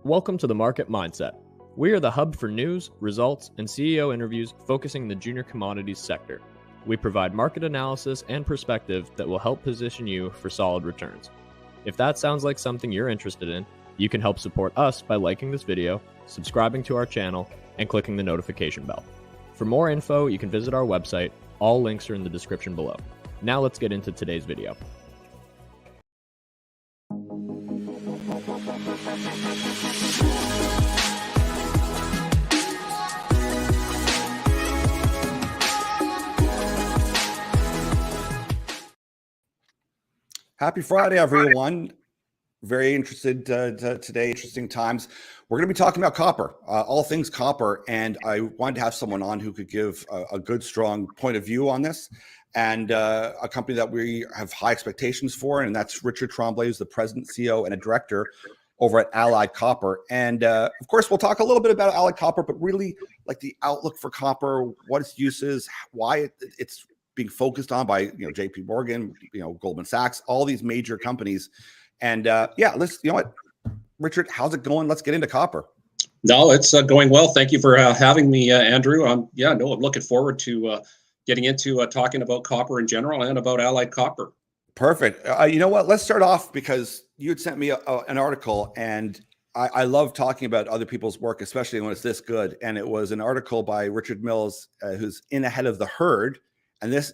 Welcome to the Market Mindset. We are the hub for news, results, and CEO interviews focusing the junior commodities sector. We provide market analysis and perspective that will help position you for solid returns. If that sounds like something you're interested in, you can help support us by liking this video, subscribing to our channel, and clicking the notification bell. For more info, you can visit our website. All links are in the description below. Now let's get into today's video. Happy Friday, everyone. Very interested today, interesting times. We're going to be talking about copper, all things copper, and I wanted to have someone on who could give a good, strong point of view on this, and a company that we have high expectations for, and that's Richard Tremblay, who's the president, CEO, and a director over at Allied Copper. And of course, we'll talk a little bit about Allied Copper, but really like the outlook for copper, what its use is, why it's being focused on by JP Morgan, Goldman Sachs, all these major companies. And yeah, let's what, Richard, how's it going? Let's get into copper. No, it's going well. Thank you for having me, Andrew. I'm looking forward to getting into talking about copper in general and about Allied Copper. Perfect. You know what? Let's start off because you had sent me an article, and I love talking about other people's work, especially when it's this good. And it was an article by Richard Mills, who's in Ahead of the Herd. And this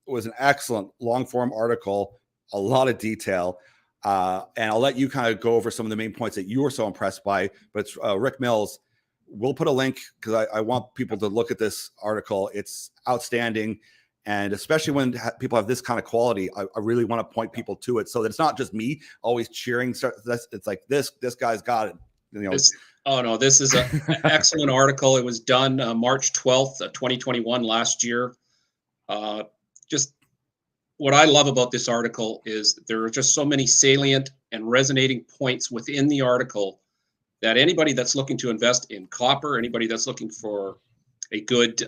was an excellent long form article, a lot of detail. And I'll let you kind of go over some of the main points that you were so impressed by. But it's Rick Mills. We'll put a link because I want people to look at this article. It's outstanding. And especially when people have this kind of quality, I really want to point people to it so that it's not just me always cheering. So it's like this guy's got it. This is an excellent article. It was done March 12th, 2021, last year. Just what I love about this article is there are just so many salient and resonating points within the article that anybody that's looking to invest in copper, anybody that's looking for a good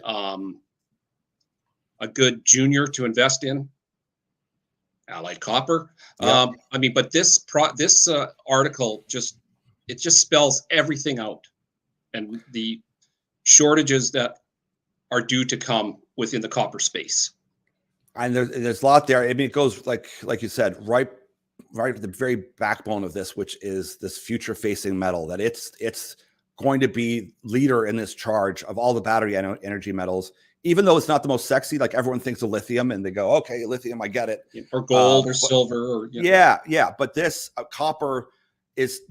junior to invest in, Allied Copper. Yeah. But this article just spells everything out and the shortages that are due to come within the copper space. And there's a lot there. I mean, it goes like you said, right at the very backbone of this, which is this future-facing metal, that it's going to be leader in this charge of all the battery energy metals, even though it's not the most sexy. Like everyone thinks of lithium and they go, okay, lithium, I get it. Or gold or silver. Or, Yeah. But this copper is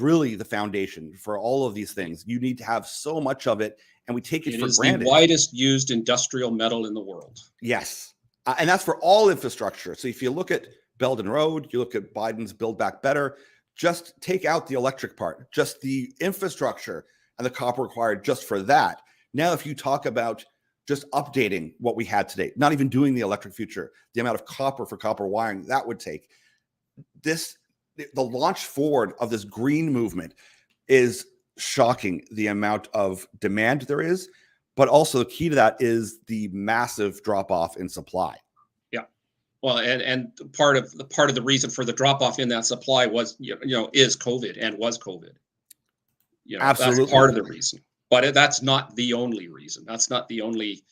really the foundation for all of these things. You need to have so much of it, and we take it for granted. It is the widest used industrial metal in the world. Yes. And that's for all infrastructure. So if you look at Belt and Road, you look at Biden's Build Back Better, just take out the electric part, just the infrastructure and the copper required just for that. Now, if you talk about just updating what we had today, not even doing the electric future, the amount of copper for copper wiring that would take, the launch forward of this green movement is shocking, the amount of demand there is. But also the key to that is the massive drop off in supply. Yeah, well, and part of the reason for the drop off in that supply was is COVID and was COVID. Absolutely, that's part of the reason, but that's not the only reason. That's not the only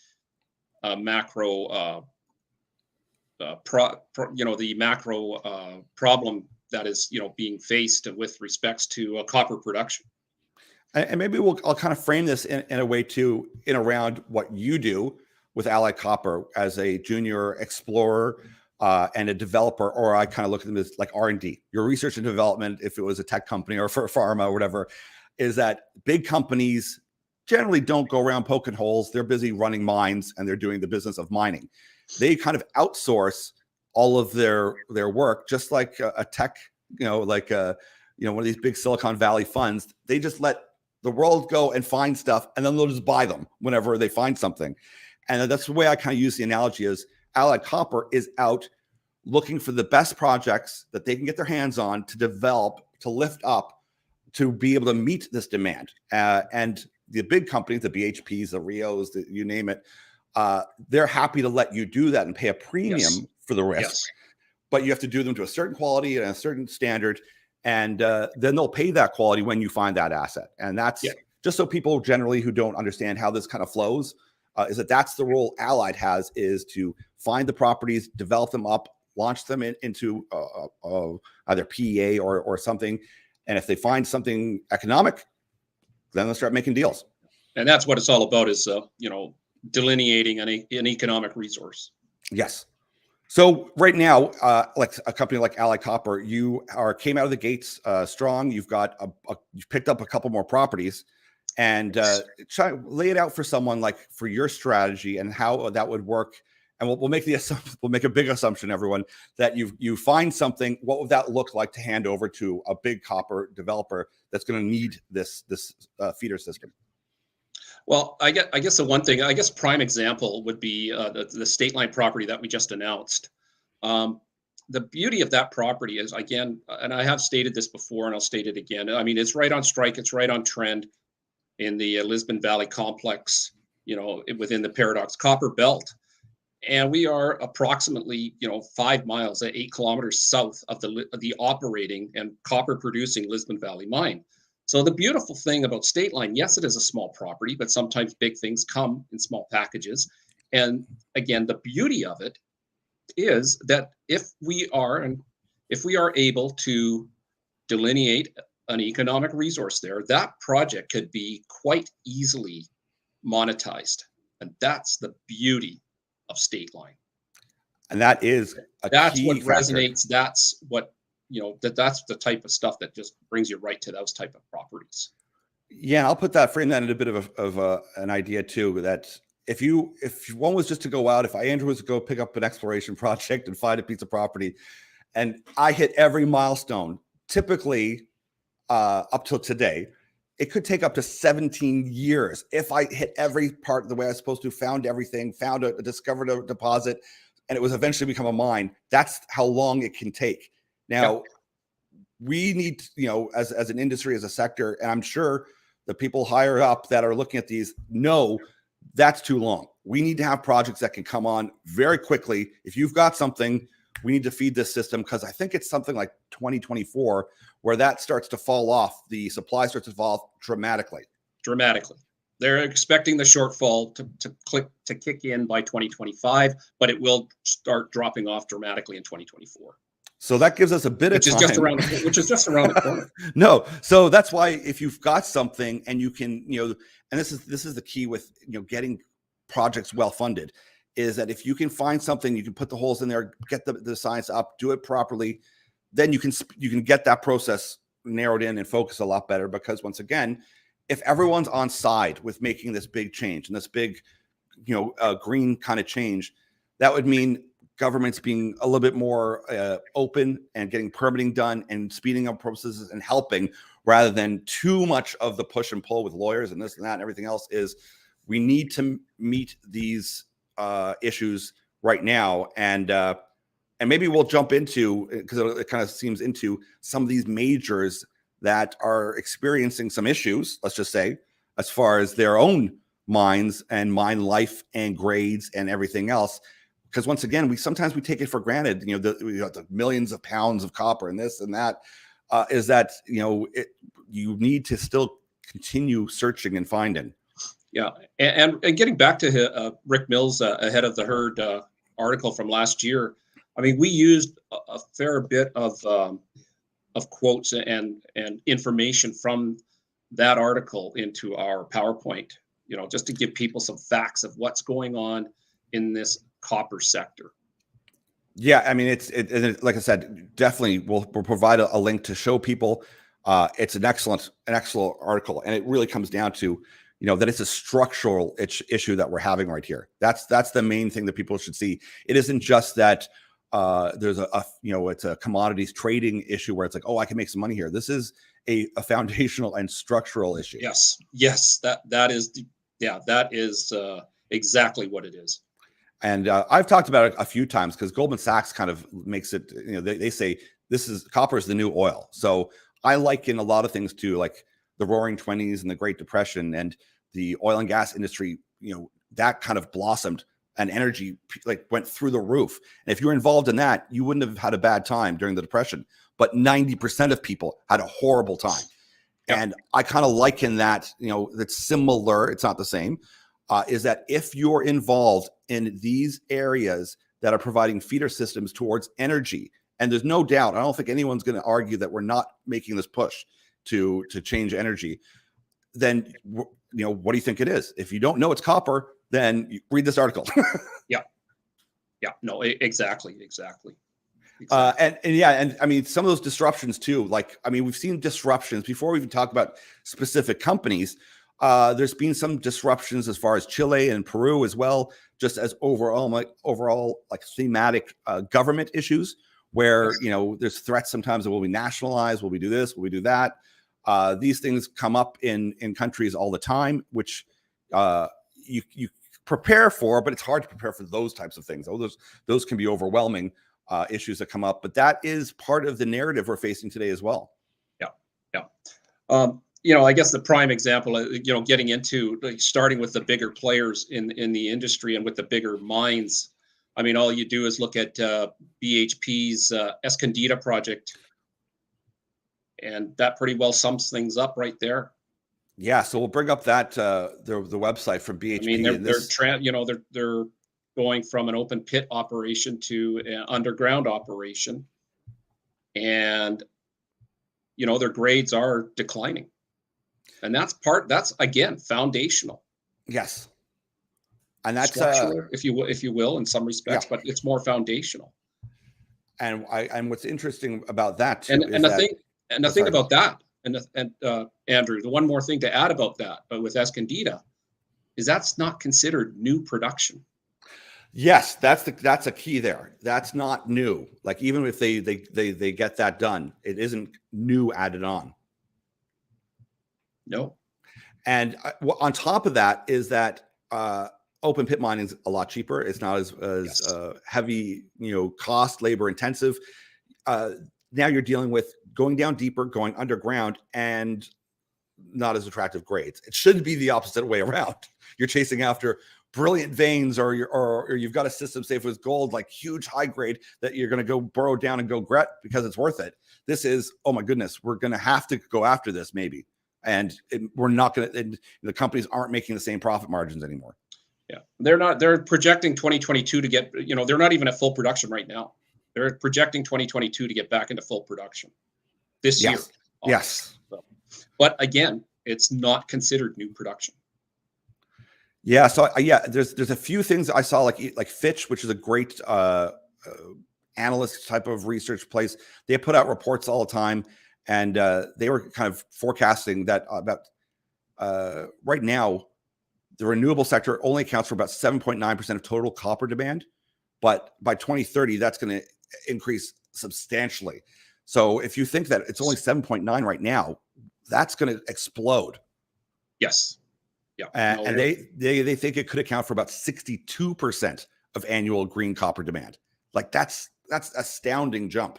macro the macro problem that is being faced with respects to copper production. And maybe I'll kind of frame this in a way too, in around what you do with Allied Copper as a junior explorer and a developer, or I kind of look at them as like R&D, your research and development, if it was a tech company or for pharma or whatever, is that big companies generally don't go around poking holes. They're busy running mines and they're doing the business of mining. They kind of outsource all of their work, just like a tech, one of these big Silicon Valley funds. They just let the world go and find stuff, and then they'll just buy them whenever they find something. And that's the way I kind of use the analogy is Allied Copper is out looking for the best projects that they can get their hands on to develop, to lift up, to be able to meet this demand. And the big companies, the BHPs, the Rios, you name it, they're happy to let you do that and pay a premium for the risk. But you have to do them to a certain quality and a certain standard. and then they'll pay that quality when you find that asset. And that's just so people generally who don't understand how this kind of flows, is that's the role Allied has, is to find the properties, develop them up, launch them into either PEA or something. And if they find something economic, then they'll start making deals. And that's what it's all about, is delineating an economic resource. Yes. So right now, like a company like Allied Copper, you came out of the gates strong. You've picked up a couple more properties, and lay it out for someone, like for your strategy and how that would work. And we'll make we'll make a big assumption, everyone, that you find something. What would that look like to hand over to a big copper developer that's going to need this feeder system? Well, I guess the one thing, prime example would be the Stateline property that we just announced. The beauty of that property is, again, and I have stated this before and I'll state it again, I mean, it's right on strike, it's right on trend in the Lisbon Valley complex, within the Paradox Copper Belt. And we are approximately, 5 miles, 8 kilometers south of the operating and copper producing Lisbon Valley mine. So the beautiful thing about Stateline, yes, it is a small property, but sometimes big things come in small packages. And again, the beauty of it is that if we are able to delineate an economic resource there, that project could be quite easily monetized. And that's the beauty of Stateline. And that's what factor. Resonates. That's what, that's the type of stuff that just brings you right to those type of properties. Yeah, I'll frame that in a bit of an idea too, that if one was just to go out, if Andrew was to go pick up an exploration project and find a piece of property, and I hit every milestone, typically up till today, it could take up to 17 years if I hit every part the way I was supposed to, found everything, discovered a deposit, and it was eventually become a mine. That's how long it can take. Now, we need, as an industry, as a sector, and I'm sure the people higher up that are looking at these know that's too long. We need to have projects that can come on very quickly. If you've got something, we need to feed this system, because I think it's something like 2024 where that starts to fall off. The supply starts to fall dramatically. They're expecting the shortfall to kick in by 2025, but it will start dropping off dramatically in 2024. So that gives us a bit of time. Which is just around the corner. No. So that's why if you've got something and you can, and this is the key with, getting projects well funded, is that if you can find something, you can put the holes in there, get the science up, do it properly, then you can get that process narrowed in and focus a lot better. Because once again, if everyone's on side with making this big change and this big, green kind of change, that would mean governments being a little bit more open and getting permitting done and speeding up processes and helping, rather than too much of the push and pull with lawyers and this and that and everything else. Is we need to meet these issues right now, and maybe we'll jump into, because it kind of seems into some of these majors that are experiencing some issues, let's just say, as far as their own mines and mine life and grades and everything else. Because once again, sometimes we take it for granted, we got the millions of pounds of copper and this and that, is that, you need to still continue searching and finding. Yeah. And getting back to Rick Mills' Ahead of the Herd article from last year, I mean, we used a fair bit of quotes and information from that article into our PowerPoint, just to give people some facts of what's going on in this copper sector. Yeah, I mean, it's like I said, definitely we'll provide a link to show people. It's an excellent article, and it really comes down to, that it's a structural issue that we're having right here. That's the main thing that people should see. It isn't just that there's it's a commodities trading issue where it's like, oh, I can make some money here. This is a foundational and structural issue. Yes, that is exactly what it is. And I've talked about it a few times, because Goldman Sachs kind of makes it, they say copper is the new oil. So I liken a lot of things to like the Roaring '20s and the Great Depression and the oil and gas industry. That kind of blossomed, and energy went through the roof. And if you were involved in that, you wouldn't have had a bad time during the Depression. but 90% of people had a horrible time. Yep. And I kind of liken that, that's similar. It's not the same. Is that if you're involved in these areas that are providing feeder systems towards energy, and there's no doubt, I don't think anyone's going to argue that we're not making this push to change energy, then what do you think it is? If you don't know it's copper, then you read this article. No, exactly. And I mean, some of those disruptions too, we've seen disruptions before we even talk about specific companies. There's been some disruptions as far as Chile and Peru as well, just as overall thematic government issues where, there's threats sometimes that will be nationalized. Will we do this? Will we do that? These things come up in countries all the time, which you prepare for, but it's hard to prepare for those types of things. Those can be overwhelming issues that come up, but that is part of the narrative we're facing today as well. I guess the prime example, getting into starting with the bigger players in the industry and with the bigger mines. I mean, all you do is look at BHP's Escondida project, and that pretty well sums things up right there. Yeah, so we'll bring up that the website from BHP. I mean, they're going from an open pit operation to an underground operation, and their grades are declining, and that's again foundational. Yes, and that's structural, if you will, in some respects, but it's more foundational. And what's interesting about that too, the thing about that, and Andrew, the one more thing to add about that, but with Escondida, is that's not considered new production. Yes, that's a key there. That's not new. Like even if they get that done, it isn't new added on. No. And on top of that is that open pit mining is a lot cheaper. It's not as heavy, cost, labor intensive. Now you're dealing with going down deeper, going underground, and not as attractive grades. It should be the opposite way around. You're chasing after brilliant veins, or you've got a system safe with gold, like huge high grade that you're going to go burrow down and go grit because it's worth it. This is, oh my goodness, we're going to have to go after this maybe. And we're not going to, the companies aren't making the same profit margins anymore. Yeah, they're projecting 2022 to get, they're not even at full production right now. They're projecting 2022 to get back into full production this year. Yes. So, but again, it's not considered new production. Yeah. So there's a few things I saw like Fitch, which is a great analyst type of research place. They put out reports all the time, and they were kind of forecasting that about right now, the renewable sector only accounts for about 7.9% of total copper demand, but by 2030, that's going to increase substantially. So if you think that it's only 7.9 right now, that's going to explode. Yes. Yeah. And they think it could account for about 62% of annual green copper demand. Like that's astounding jump.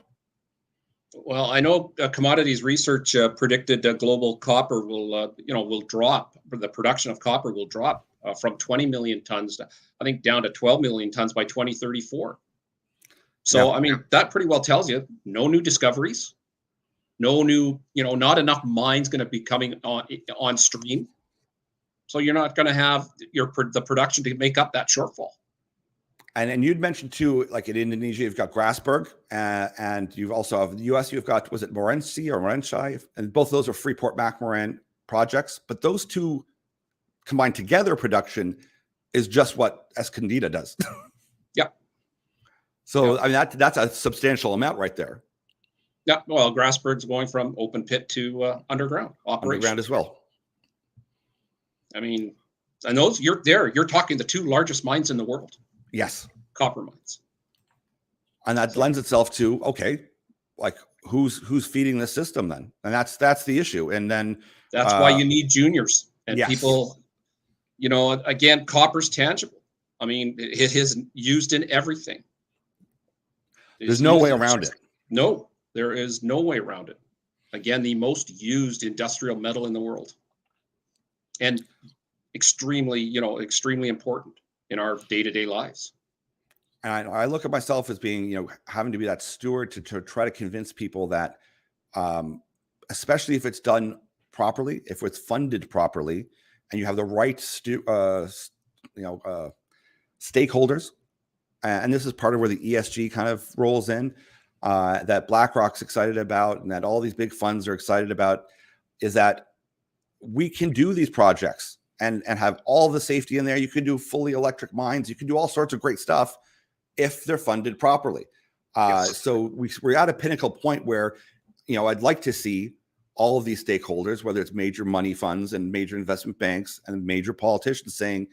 Well, I know commodities research predicted that global copper will drop. The production of copper will drop from 20 million tons, I think, down to 12 million tons by 2034. So, I mean, that pretty well tells you no new discoveries, no new, not enough mines going to be coming on stream. So you're not going to have the production to make up that shortfall. And you'd mentioned too, like in Indonesia, you've got Grasberg, and you've also have the US, you've got, was it Morenci or Morenci? And both of those are Freeport-McMoRan projects. But those two combined together production is just what Escondida does. Yeah. So, I mean, that's a substantial amount right there. Yeah. Well, Grasberg's going from open pit to underground operation. Underground as well. I mean, and those you're talking the two largest mines in the world. Yes. Copper mines. And that lends itself to, okay, like who's feeding the system then? And that's the issue. And then that's why you need juniors and people, again, copper's tangible. I mean, it is used in everything. There's no way around it. No, there is no way around it. Again, the most used industrial metal in the world. And extremely important in our day-to-day lives. And I look at myself as being, having to be that steward to try to convince people that, especially if it's done properly, if it's funded properly, and you have the right stakeholders, and this is part of where the ESG kind of rolls in, that BlackRock's excited about, and that all these big funds are excited about, is that we can do these projects and have all the safety in there. You can do fully electric mines. You can do all sorts of great stuff if they're funded properly. Yes. So we're at a pinnacle point where, I'd like to see all of these stakeholders, whether it's major money funds and major investment banks and major politicians, saying,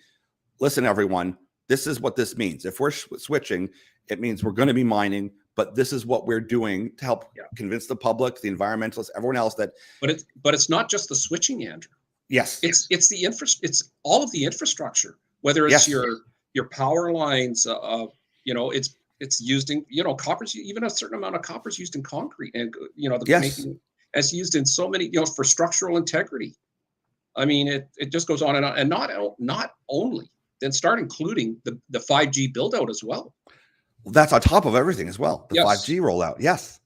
listen, everyone, this is what this means. If we're switching, it means we're going to be mining, but this is what we're doing to help convince the public, the environmentalists, everyone else that. But it's not just the switching, Andrew. Yes, it's the it's all of the infrastructure, whether it's your power lines. It's used in copper's, even a certain amount of copper is used in concrete, and it's used in so many, for structural integrity. I mean, it just goes on, and not only. Then start including the 5G build out as well. That's on top of everything as well. The 5G rollout. Yes.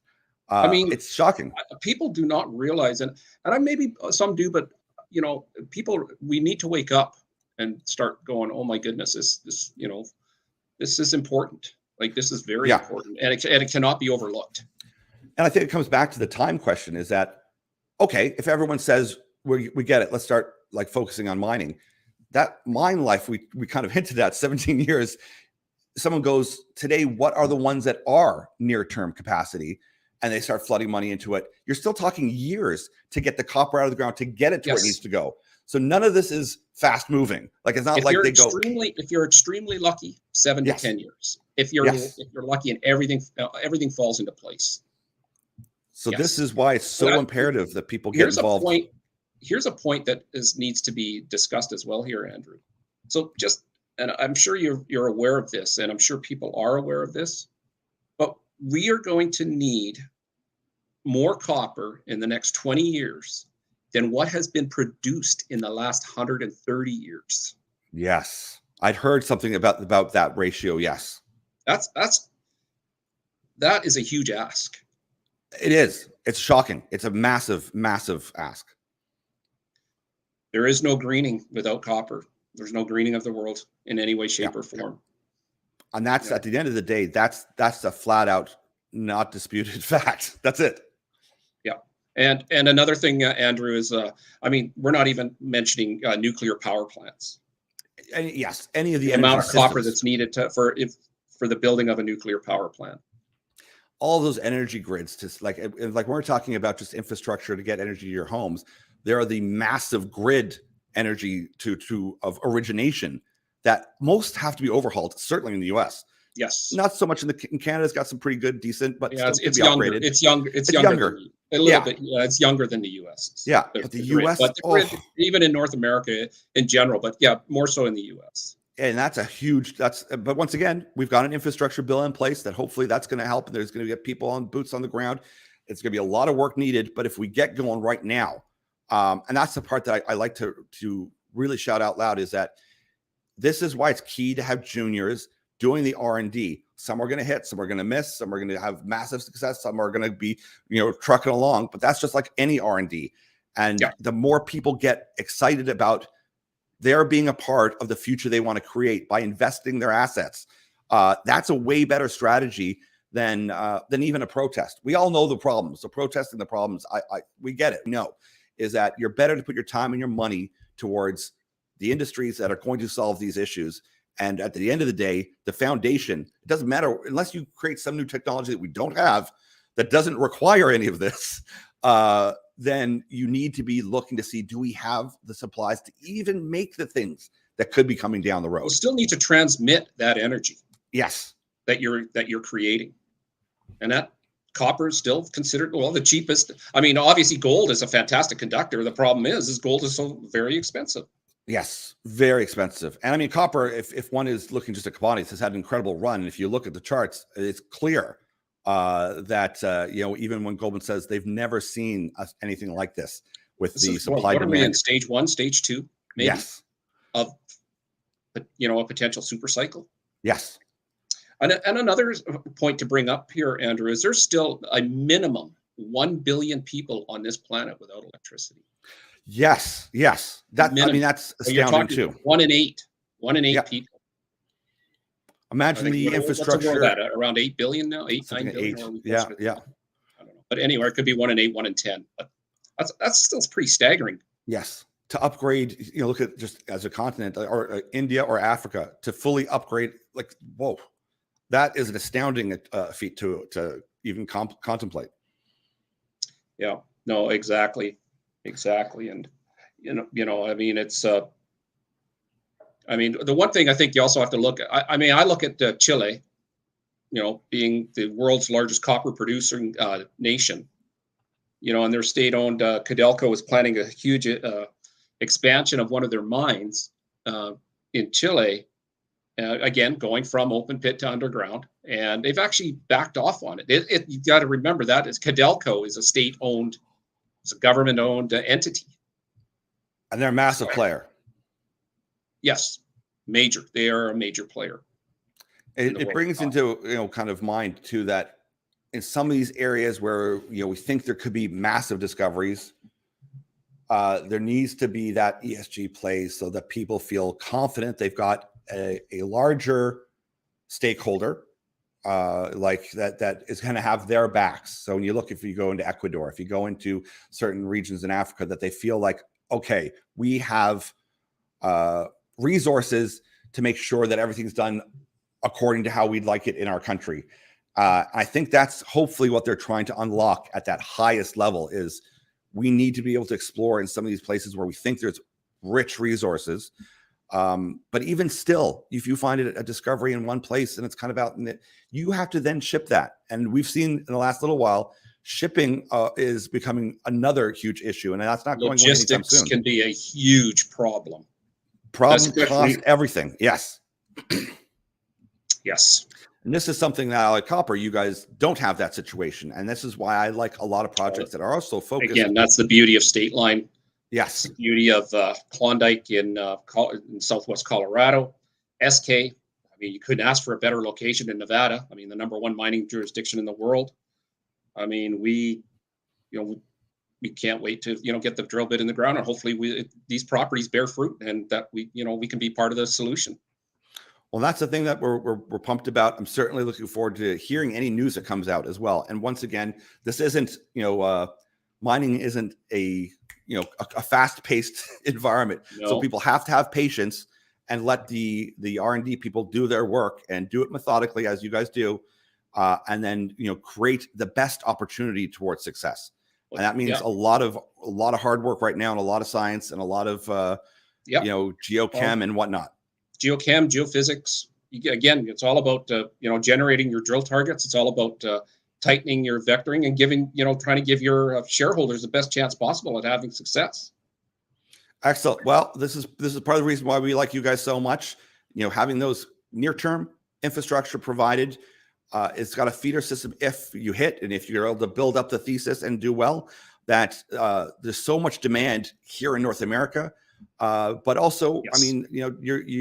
I mean, it's shocking. People do not realize, and maybe some do, but people, we need to wake up and start going, oh my goodness, this is important. Like, this is very important, and it cannot be overlooked. And I think it comes back to the time question, is that, okay, if everyone says we get it, let's start like focusing on mining. That mine life, we kind of hinted at 17 years. Someone goes, today, what are the ones that are near-term capacity? And they start flooding money into it. You're still talking years to get the copper out of the ground, to get it to where it needs to go. So none of this is fast moving. Like, it's not if like they go. If you're extremely lucky, 7 to 10 years. If you're lucky, and everything falls into place. So this is why it's so imperative that people get involved. Here's a point that needs to be discussed as well here, Andrew. So and I'm sure you're aware of this, and I'm sure people are aware of this, but we are going to need more copper in the next 20 years than what has been produced in the last 130 years. Yes. I'd heard something about that ratio. Yes. That is a huge ask. It is. It's shocking. It's a massive, massive ask. There is no greening without copper. There's no greening of the world in any way, shape, or form. And that's at the end of the day, that's a flat out, not disputed fact. That's it. Yeah. And another thing, Andrew, is we're not even mentioning nuclear power plants. And yes, any of the amount of copper that's needed for the building of a nuclear power plant. All those energy grids, just like when we're talking about just infrastructure to get energy to your homes, there are the massive grid energy of origination that most have to be overhauled, certainly in the US. Yes. Not so much in Canada's got some pretty good, decent, but it's younger. Upgraded. It's younger. It's younger. A little bit. Yeah, it's younger than the US. Yeah. But the US, but the grid, even in North America in general, but more so in the US. And that's but once again, we've got an infrastructure bill in place that hopefully that's going to help. And there's going to get people on boots on the ground. It's going to be a lot of work needed. But if we get going right now, and that's the part that I like to really shout out loud, is that this is why it's key to have juniors doing the R&D. Some are going to hit, some are going to miss, some are going to have massive success, some are going to be, trucking along. But that's just like any R&D. And the more people get excited about they're being a part of the future they want to create by investing their assets, that's a way better strategy than even a protest. We all know the problems. So protesting the problems, we get it. No, is that you're better to put your time and your money towards the industries that are going to solve these issues. And at the end of the day, the foundation, it doesn't matter unless you create some new technology that we don't have that doesn't require any of this. Then you need to be looking to see, do we have the supplies to even make the things that could be coming down the road? You still need to transmit that energy. Yes. That you're creating. And that copper is still considered, the cheapest. I mean, obviously gold is a fantastic conductor. The problem is gold is so very expensive. Yes, very expensive. And I mean, copper, if one is looking just at commodities, has had an incredible run. If you look at the charts, it's clear that even when Goldman says they've never seen anything like this with the supply demand. What are we in, stage 1, stage 2, maybe? Yes. Of a potential super cycle. Yes. And another point to bring up here, Andrew, is there's still a minimum 1 billion people on this planet without electricity. Yes, yes. Minimum. That's So you're astounding talking too. 1 in 8 Yeah. people. Imagine the What's the world infrastructure. at? Around 8 billion now? 8, Something 9 like billion? 8. Or are we Yeah, closer to yeah. 10? I don't know. But anyway, it could be 1 in 8, 1 in 10. But that's still pretty staggering. Yes. To upgrade, look at just as a continent or India or Africa to fully upgrade, like, whoa, that is an astounding feat to even contemplate. Yeah. No, exactly. Exactly. And, I mean, it's, I mean, the one thing I think you also have to look at, I mean, I look at Chile, being the world's largest copper producing nation, and their state-owned Codelco is planning a huge expansion of one of their mines in Chile. Again, going from open pit to underground, and they've actually backed off on it. You got to remember that is Codelco is a state-owned, it's a government-owned entity, And they're a massive player. Yes, major. They are a major player. It brings into kind of mind too that in some of these areas where we think there could be massive discoveries, there needs to be that ESG play so that people feel confident they've got a larger stakeholder like that is going to have their backs. So when you look, if you go into Ecuador, if you go into certain regions in Africa, that they feel like, okay, we have resources to make sure that everything's done according to how we'd like it in our country. I think that's hopefully what they're trying to unlock at that highest level is we need to be able to explore in some of these places where we think there's rich resources. But even still, if you find it a discovery in one place and it's kind of out in it, you have to then ship that. And we've seen in the last little while, shipping is becoming another huge issue. And that's not going away anytime soon. Logistics can be a huge problem. Problem, cost, everything. Yes. Yes. And this is something that like copper, you guys don't have that situation. And this is why I like a lot of projects that are also focused. Again, that's the beauty of Stateline. Yes. The beauty of Klondike in Southwest Colorado. SK, I mean, you couldn't ask for a better location in Nevada. I mean, the #1 mining jurisdiction in the world. I mean, we can't wait to, get the drill bit in the ground, and hopefully these properties bear fruit, and that we can be part of the solution. Well, that's the thing that we're pumped about. I'm certainly looking forward to hearing any news that comes out as well. And once again, this isn't, mining isn't a fast-paced environment. No. So people have to have patience and let the R&D people do their work and do it methodically as you guys do, and then create the best opportunity towards success. And that means a lot of hard work right now and a lot of science and a lot of geochem and whatnot. Geochem, geophysics. Again, it's all about generating your drill targets. It's all about tightening your vectoring and trying to give your shareholders the best chance possible at having success. Excellent. Well, this is part of the reason why we like you guys so much. Having those near-term infrastructure provided. It's got a feeder system if you hit, and if you're able to build up the thesis and do well, that there's so much demand here in North America. But also, yes. I mean,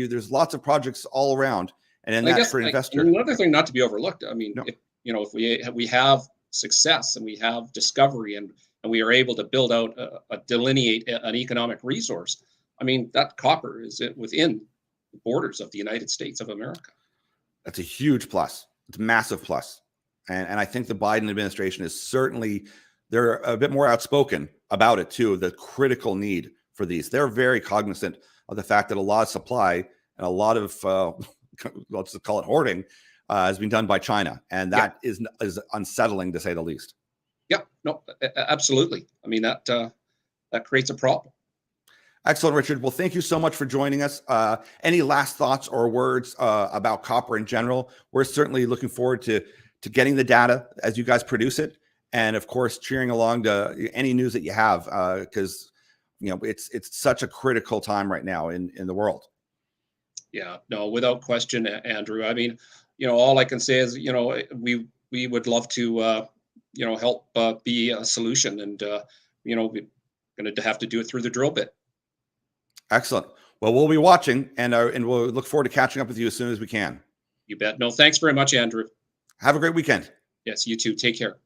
there's lots of projects all around, and then that's for an investor. Another thing not to be overlooked. I mean, if we have success and we have discovery and we are able to build out delineate an economic resource, I mean, that copper is within the borders of the United States of America. That's a huge plus. It's a massive plus. And I think the Biden administration is certainly, they're a bit more outspoken about it too, the critical need for these. They're very cognizant of the fact that a lot of supply and a lot of, let's just call it hoarding, has been done by China. And that is unsettling to say the least. Yeah, no, absolutely. I mean, that creates a problem. Excellent, Richard. Well, thank you so much for joining us. Any last thoughts or words about copper in general? We're certainly looking forward to getting the data as you guys produce it. And of course, cheering along to any news that you have, because it's such a critical time right now in the world. Yeah, no, without question, Andrew. I mean, all I can say is, we would love to, help be a solution, and we're going to have to do it through the drill bit. Excellent. Well, we'll be watching, and we'll look forward to catching up with you as soon as we can. You bet. No, thanks very much, Andrew. Have a great weekend. Yes, you too. Take care.